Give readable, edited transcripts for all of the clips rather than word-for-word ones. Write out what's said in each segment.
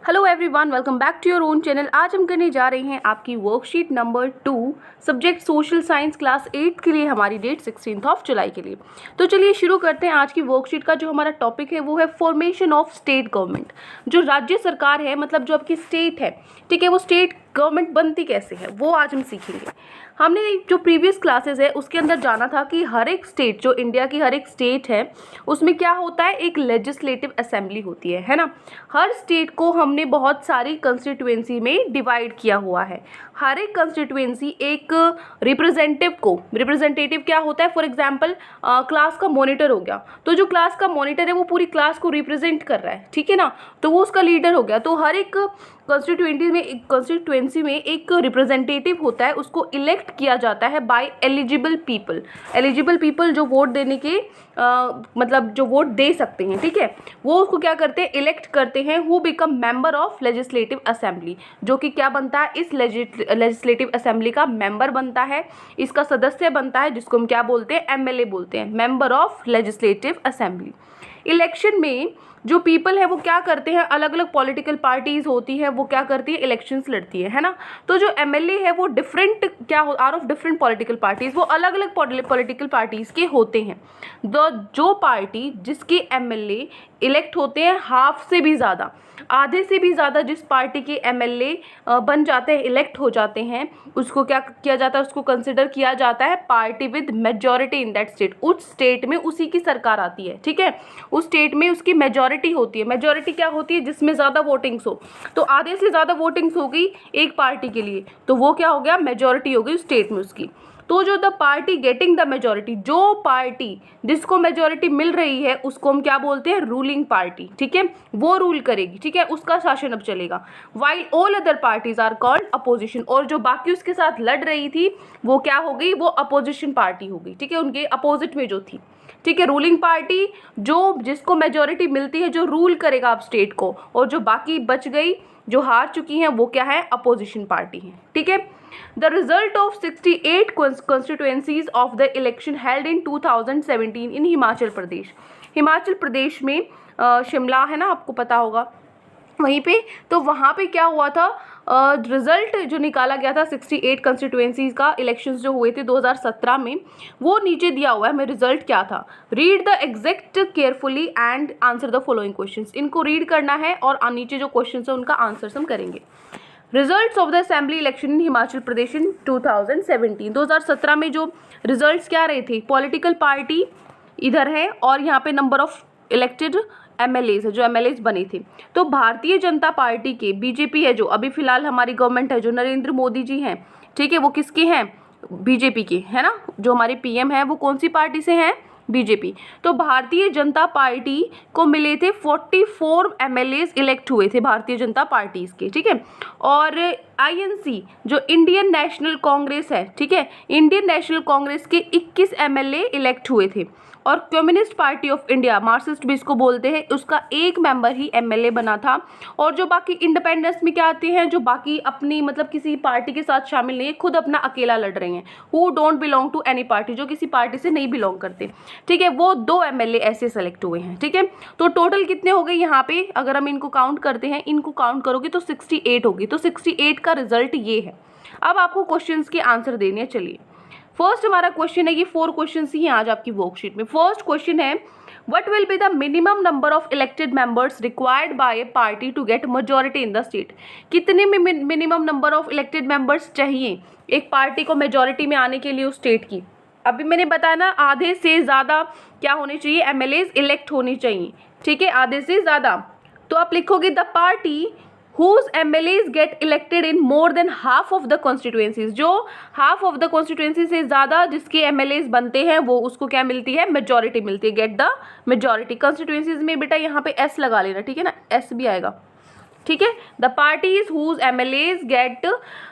Hello everyone, welcome back to your own channel. आज हम करने जा रहे हैं आपकी worksheet number 2 subject social science class 8 के लिए। हमारी डेट 16 जुलाई के लिए। तो चलिए शुरू करते हैं। आज की वर्कशीट का जो हमारा टॉपिक है वो है फॉर्मेशन ऑफ स्टेट गवर्नमेंट। जो राज्य सरकार है, मतलब जो आपकी स्टेट है, ठीक है, वो स्टेट गवर्नमेंट बनती कैसे है वो आज हम सीखेंगे। हमने जो प्रीवियस क्लासेस है उसके अंदर जाना था कि हर एक स्टेट, जो इंडिया की हर एक स्टेट है, उसमें क्या होता है, एक लेजिस्लेटिव असेंबली होती है ना। हर स्टेट को हमने बहुत सारी कंस्टिट्यूएंसी में डिवाइड किया हुआ है। हर एक कंस्टिट्यूएंसी एक रिप्रेजेंटेटिव क्या होता है, फॉर एग्जांपल क्लास का मॉनिटर हो गया, तो जो क्लास का मॉनिटर है वो पूरी क्लास को रिप्रेजेंट कर रहा है, ठीक है ना, तो वो उसका लीडर हो गया। तो हर एक कंस्टिट्यूएंसी में एक रिप्रेजेंटेटिव होता है, उसको इलेक्ट किया जाता है बाय एलिजिबल पीपल जो वोट देने के मतलब जो वोट दे सकते हैं, ठीक है, वो उसको क्या करते हैं, इलेक्ट करते हैं। Who become member of legislative assembly, जो कि क्या बनता है, इस लेजिस्लेटिव असेंबली का मेंबर बनता है, इसका सदस्य बनता है, जिसको हम क्या बोलते हैं, एमएलए बोलते हैं, member of legislative assembly. Election में जो पीपल है वो क्या करते हैं, अलग अलग पॉलिटिकल पार्टीज होती है, वो क्या करती है, इलेक्शंस लड़ती है ना। तो जो एमएलए है वो डिफरेंट क्या हो, are of different political parties, वो अलग अलग पॉलिटिकल पार्टीज के होते हैं। जो पार्टी जिसके एमएलए इलेक्ट होते हैं हाफ से भी ज़्यादा, आधे से भी ज़्यादा, जिस पार्टी के एमएलए बन जाते हैं, इलेक्ट हो जाते हैं, उसको क्या किया जाता है, उसको कंसिडर किया जाता है party with majority in that state. उस स्टेट में उसी की सरकार आती है, ठीक है, उस स्टेट में उसकी मेजॉरिटी होती है। मेजॉरिटी क्या होती है, जिसमें ज़्यादा वोटिंग्स हो, तो आधे से ज़्यादा वोटिंग्स हो गई एक पार्टी के लिए, तो वो क्या हो गया, मेजॉरिटी हो गई उस स्टेट में उसकी। तो जो the party getting the majority, जो पार्टी जिसको मेजॉरिटी मिल रही है, उसको हम क्या बोलते हैं, रूलिंग पार्टी, ठीक है, वो रूल करेगी, ठीक है, उसका शासन अब चलेगा। While all other parties are called opposition, और जो बाकी उसके साथ लड़ रही थी वो क्या हो गई, वो अपोजिशन पार्टी हो गई, ठीक है, उनके अपोजिट में जो थी, ठीक है। रूलिंग पार्टी जो जिसको मेजॉरिटी मिलती है, जो रूल करेगा अब स्टेट को, और जो बाकी बच गई, जो हार चुकी हैं, वो क्या है, अपोजिशन पार्टी है, ठीक है। The result of 68 constituencies of the election held in 2017 in Himachal Pradesh. Himachal Pradesh में शिमला है ना, आपको पता होगा, वहीं पे, तो वहाँ पे क्या हुआ था, रिजल्ट जो निकाला गया था 68 कंस्टिट्यूएंसीज का, इलेक्शंस जो हुए थे 2017 में, वो नीचे दिया हुआ है। मैं रिजल्ट क्या था, read the exact carefully and answer the following questions. इनको रीड करना है और नीचे जो क्वेश्चंस है उनका आंसर्स हम करेंगे। Results of the assembly election in Himachal Pradesh in 2017, 2017 में जो रिजल्ट्स क्या रहे थे, पॉलिटिकल पार्टी इधर है और यहाँ पे नंबर ऑफ इलेक्टेड एमएलएज है, जो एमएलएज बने थे। तो भारतीय जनता पार्टी के, बीजेपी है जो अभी फिलहाल हमारी गवर्नमेंट है, जो नरेंद्र मोदी जी हैं, ठीक है, वो किसके हैं, बीजेपी के, है ना। जो हमारे पीएम है वो कौन सी पार्टी से हैं, बीजेपी। तो भारतीय जनता पार्टी को मिले थे 44 एमएलएज इलेक्ट हुए थे भारतीय जनता पार्टी के, ठीक है। और आईएनसी जो इंडियन नेशनल कांग्रेस है, ठीक है, इंडियन नेशनल कांग्रेस के 21 एमएलए इलेक्ट हुए थे। और communist party of India, Marxist भी इसको बोलते हैं, उसका एक मेंबर ही एमएलए बना था। और जो बाकी इंडिपेंडेंस में क्या आते हैं, जो बाकी अपनी मतलब किसी पार्टी के साथ शामिल नहीं है, खुद अपना अकेला लड़ रहे हैं, who don't belong to any party, जो किसी पार्टी से नहीं बिलोंग करते, ठीक है, वो 2 एमएलए ऐसे सेलेक्ट हुए हैं, ठीक है। तो टोटल कितने हो गए यहाँ पे, अगर हम इनको काउंट करते हैं, इनको काउंट करोगे तो 68 होगी। तो 68 का रिजल्ट ये है। अब आपको क्वेश्चंस के आंसर देने हैं। चलिए, फर्स्ट हमारा क्वेश्चन है, ये 4 क्वेश्चन ही हैं आज आपकी वर्कशीट में। फर्स्ट क्वेश्चन है, what will be the minimum number of elected members required by a party to get majority in the state. कितने minimum number of elected members चाहिए एक पार्टी को मेजॉरिटी में आने के लिए उस स्टेट की। अभी मैंने बताया ना, आधे से ज़्यादा क्या होने चाहिए, एमएलएज इलेक्ट होनी चाहिए, ठीक है, आधे से ज़्यादा। तो आप लिखोगे the party whose MLAs get elected in more than half of the constituencies, जो half of the constituency से ज़्यादा जिसके MLAs बनते हैं, वो उसको क्या मिलती है, मेजॉरिटी मिलती है, गेट द मेजॉरिटी। कंस्टिट्यूएंसीज में बेटा यहाँ पे एस लगा लेना, ठीक है ना, एस भी आएगा, ठीक है। The parties whose MLAs get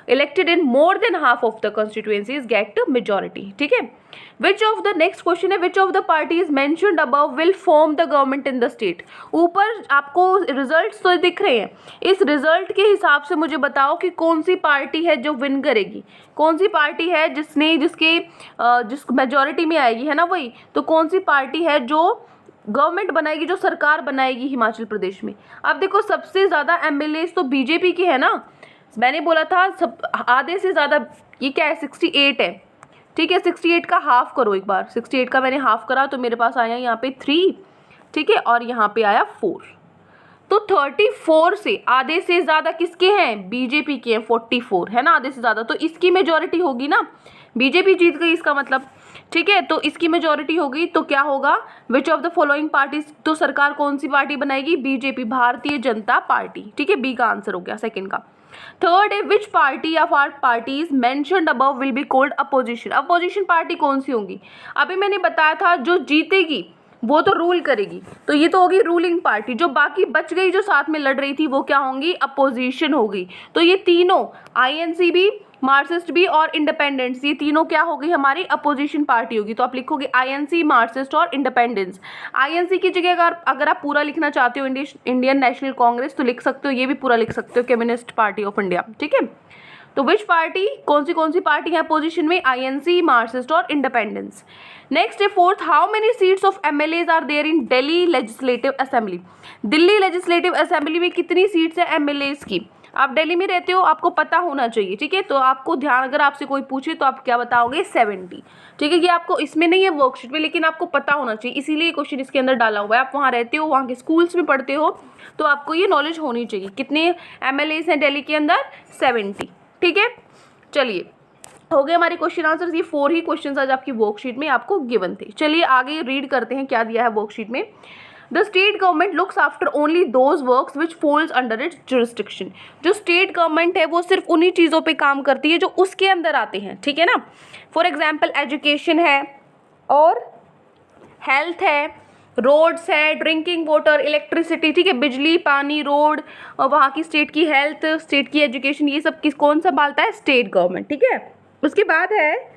elected in more than half of the constituencies get majority, ठीक है। Which of the, next question है, which of the parties mentioned above will form the government in the state. ऊपर आपको results तो दिख रहे हैं, इस रिजल्ट के हिसाब से मुझे बताओ कि कौन सी पार्टी है जो विन करेगी, कौन सी पार्टी है जिस मेजॉरिटी में आएगी, है ना वही। तो कौन सी पार्टी है जो गवर्नमेंट बनाएगी, जो सरकार बनाएगी हिमाचल प्रदेश में। अब देखो सबसे ज़्यादा एमएलए तो बीजेपी के है ना, मैंने बोला था सब आधे से ज़्यादा, ये क्या है 68 है, ठीक है। 68 का हाफ करो एक बार, 68 का मैंने हाफ करा तो मेरे पास आया यहाँ पे 3, ठीक है, और यहाँ पे आया 4, तो 34 से आधे से ज़्यादा किसके हैं, बीजेपी के हैं, 44 है ना आधे से ज़्यादा, तो इसकी मेजॉरिटी होगी ना, बीजेपी जीत गई इसका मतलब, ठीक है। तो इसकी मेजॉरिटी होगी तो क्या होगा, विच ऑफ द फॉलोइंग पार्टीज, तो सरकार कौन सी पार्टी बनाएगी, बीजेपी, भारतीय जनता पार्टी, ठीक है, बी का आंसर हो गया सेकंड का। थर्ड है which party of are parties mentioned above will be called opposition. Opposition party कौन सी होंगी, अभी मैंने बताया था जो जीतेगी वो तो रूल करेगी, तो ये तो होगी रूलिंग पार्टी, जो बाकी बच गई जो साथ में लड़ रही थी वो क्या होंगी, अपोजिशन होगी। तो ये तीनों आईएनसी भी, मार्क्सिस्ट भी और इंडिपेंडेंस, ये तीनों क्या होगी हमारी अपोजिशन पार्टी होगी। तो आप लिखोगे आईएनसी, मार्क्सिस्ट और इंडिपेंडेंस। आईएनसी की जगह अगर आप पूरा लिखना चाहते हो इंडियन नेशनल कांग्रेस तो लिख सकते हो, ये भी पूरा लिख सकते हो कम्युनिस्ट पार्टी ऑफ इंडिया, ठीक है। तो विच पार्टी, कौन सी पार्टी है अपोजिशन में, आईएनसी, मार्क्सिस्ट और इंडिपेंडेंस। नेक्स्ट है fourth, how many seats of MLAs are there in Delhi legislative assembly. Delhi legislative assembly में कितनी सीट्स है एमएलएज की। आप दिल्ली में रहते हो, आपको पता होना चाहिए, ठीक है। तो आपको ध्यान, अगर आपसे कोई पूछे तो आप क्या बताओगे, 70, ठीक है। ये आपको इसमें नहीं है वर्कशीट में, लेकिन आपको पता होना चाहिए, इसीलिए क्वेश्चन इसके अंदर डाला हुआ है। आप वहाँ रहते हो, वहाँ के स्कूल्स में पढ़ते हो, तो आपको ये नॉलेज होनी चाहिए। कितने एमएलएज हैं दिल्ली के अंदर, 70, ठीक है। चलिए हो गए हमारे क्वेश्चन आंसर्स, ये 4 ही क्वेश्चन आज आपकी वर्कशीट में आपको गिवन थे। चलिए आगे रीड करते हैं क्या दिया है वर्कशीट में। The state government looks after only those works which falls under its jurisdiction. जो स्टेट गवर्नमेंट है वो सिर्फ उन्हीं चीज़ों पे काम करती है जो उसके अंदर आते हैं, ठीक है ना। फॉर एग्जाम्पल एजुकेशन है और हेल्थ है, रोड्स है, ड्रिंकिंग वाटर, इलेक्ट्रिसिटी, ठीक है, बिजली, पानी, रोड, और वहाँ की स्टेट की हेल्थ, स्टेट की एजुकेशन, ये सब कौन संभालता है, स्टेट गवर्नमेंट, ठीक है। उसके बाद है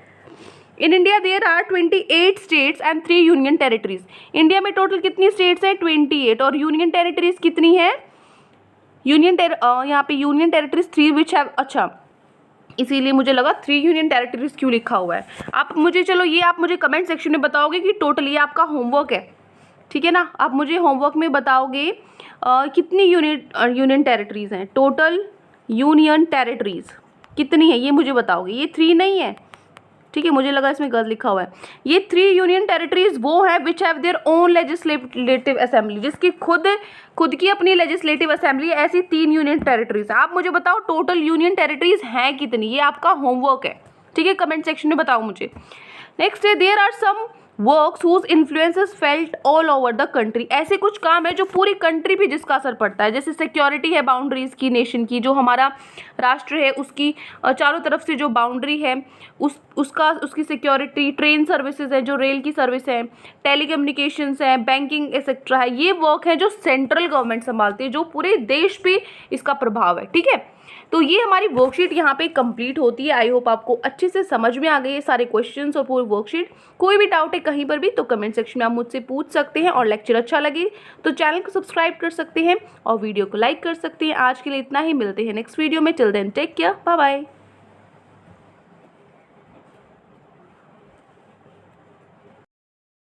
in India there are 28 states and 3 union territories. India में टोटल कितनी स्टेट्स हैं, 28, और यूनियन टेरिटरीज कितनी है, यहाँ पे यूनियन टेरिटरीज 3 विच हैव, अच्छा इसीलिए मुझे लगा 3 यूनियन टेरिटरीज क्यों लिखा हुआ है। आप मुझे, चलो ये आप मुझे कमेंट सेक्शन में बताओगे कि टोटल, ये आपका होमवर्क है, ठीक है ना। आप मुझे होमवर्क में बताओगे कितनी यूनियन टेरिटरीज हैं, टोटल यूनियन टेरिटरीज कितनी है ये मुझे बताओगे। ये 3 नहीं है, ठीक है, मुझे लगा इसमें गलत लिखा हुआ है। ये 3 यूनियन टेरिटरीज वो है which have their own legislative assembly, जिसकी खुद की अपनी लेजिस्लेटिव असेंबली, ऐसी 3 यूनियन टेरिटरीज। आप मुझे बताओ टोटल यूनियन टेरिटरीज हैं कितनी, ये आपका होमवर्क है, ठीक है, कमेंट सेक्शन में बताओ मुझे। नेक्स्ट है there are some works whose influences felt all over the country. ऐसे कुछ काम है जो पूरी कंट्री पे जिसका असर पड़ता है, जैसे सिक्योरिटी है बाउंड्रीज की, नेशन की, जो हमारा राष्ट्र है उसकी चारों तरफ से जो बाउंड्री है उसकी सिक्योरिटी, ट्रेन सर्विसेज है, जो रेल की सर्विस है, टेलीकम्युनिकेशंस है, बैंकिंग एक्सेट्रा है, ये वर्क है जो सेंट्रल गवर्नमेंट संभालती है, जो पूरे देश पे इसका प्रभाव है, ठीक है। तो ये हमारी वर्कशीट यहाँ पे कंप्लीट होती है। आई होप आपको अच्छे से समझ में आ गए ये सारे क्वेश्चंस और पूरी वर्कशीट। कोई भी डाउट है कहीं पर भी तो कमेंट सेक्शन में आप मुझसे पूछ सकते हैं, और लेक्चर अच्छा लगे तो चैनल को सब्सक्राइब कर सकते हैं और वीडियो को लाइक कर सकते हैं। आज के लिए इतना ही, मिलते हैं नेक्स्ट वीडियो में। Till then take care, bye bye.